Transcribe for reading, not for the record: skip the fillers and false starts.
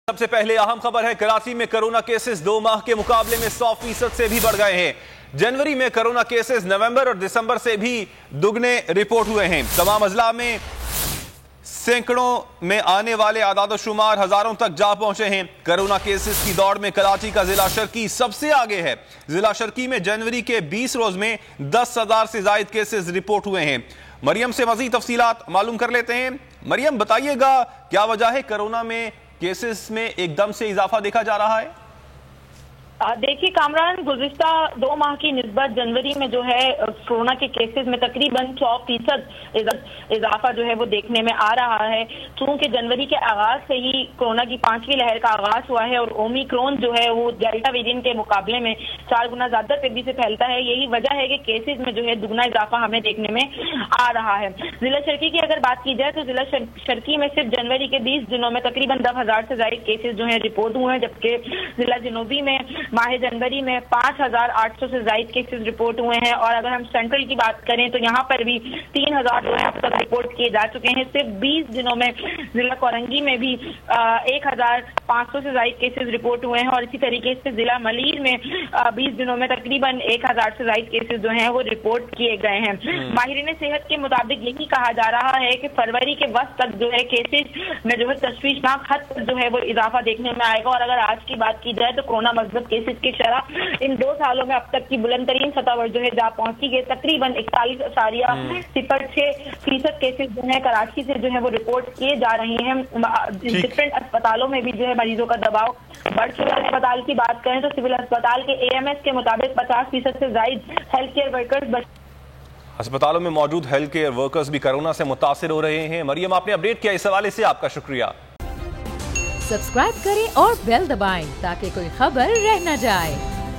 سب سے پہلے اہم خبر ہے، کراچی میں کرونا کیسز 2 ماہ کے مقابلے میں 100% سے بھی بڑھ گئے ہیں۔ جنوری میں کرونا کیسز نومبر اور دسمبر سے بھی دگنے رپورٹ ہوئے ہیں۔ تمام اضلاع میں سینکڑوں میں آنے والے اعداد و شمار ہزاروں تک جا پہنچے ہیں۔ کرونا کیسز کی دوڑ میں کراچی کا ضلع شرکی سب سے آگے ہے۔ ضلع شرکی میں جنوری کے 20 روز میں 10,000 سے زائد کیسز رپورٹ ہوئے ہیں۔ مریم سے مزید تفصیلات معلوم کر لیتے ہیں۔ مریم، بتائیے گا کیا وجہ ہے کرونا میں کیسز میں ایک دم سے اضافہ دیکھا جا رہا ہے؟ دیکھیے کامران، گزشتہ 2 ماہ کی نسبت جنوری میں جو ہے کورونا کے کیسز میں تقریباً 100% اضافہ جو ہے وہ دیکھنے میں آ رہا ہے۔ چونکہ جنوری کے آغاز سے ہی کورونا کی 5ویں لہر کا آغاز ہوا ہے اور اومیکرون جو ہے وہ ڈیلٹا ویرینٹ کے مقابلے میں 4 گنا زیادہ تیزی سے پھیلتا ہے۔ یہی وجہ ہے کہ کیسز میں جو ہے دگنا اضافہ ہمیں دیکھنے میں آ رہا ہے۔ ضلع شرکی کی اگر بات کی جائے تو ضلع شرکی میں صرف جنوری کے 20 دنوں میں تقریباً 10,000 سے زائد کیسز جو ہیں رپورٹ ہوئے ہیں، جبکہ ضلع جنوبی میں ماہ جنوری میں 5,800 سے زائد کیسز رپورٹ ہوئے ہیں۔ اور اگر ہم سینٹرل کی بات کریں تو یہاں پر بھی 3,000 جو ہے اب تک رپورٹ کیے جا چکے ہیں۔ صرف 20 دنوں میں ضلع کورنگی میں بھی 1,500 سے زائد کیسز رپورٹ ہوئے ہیں، اور اسی طریقے سے ضلع ملیر میں 20 دنوں میں تقریباً 1,000 سے زائد کیسز جو ہیں وہ رپورٹ کیے گئے ہیں۔ ماہرین صحت کے مطابق یہی کہا جا رہا ہے کہ فروری کے وسط تک جو ہے کیسز میں جو ہے تشویشناک حد تک جو ہے وہ اضافہ دیکھنے میں آئے گا۔ اور اگر آج کی بات کی جائے تو کورونا مثبت کیسز کی شرح ان 2 سالوں میں اب تک کی بلند ترین سطح پر جو ہے جا پہنچی ہے۔ تقریباً 41.06% کیسز جو ہیں کراچی سے جو ہے وہ رپورٹ کیے جا رہے ہیں۔ ڈفرینٹ اسپتالوں میں بھی جو ہے مریضوں کا دباؤ بڑھ چکا ہے۔ اسپتال کی بات کریں تو سول اسپتال کے AMS کے مطابق 50% سے زائد ہیلتھ کیئر ورکرز اسپتالوں میں موجود ہیلتھ کیئر ورکرز بھی کرونا سے متاثر ہو رہے ہیں۔ مریم، آپ نے اپڈیٹ کیا، اس حوالے سے آپ کا شکریہ۔ سبسکرائب کریں اور بیل دبائیں تاکہ کوئی خبر رہ نہ جائے۔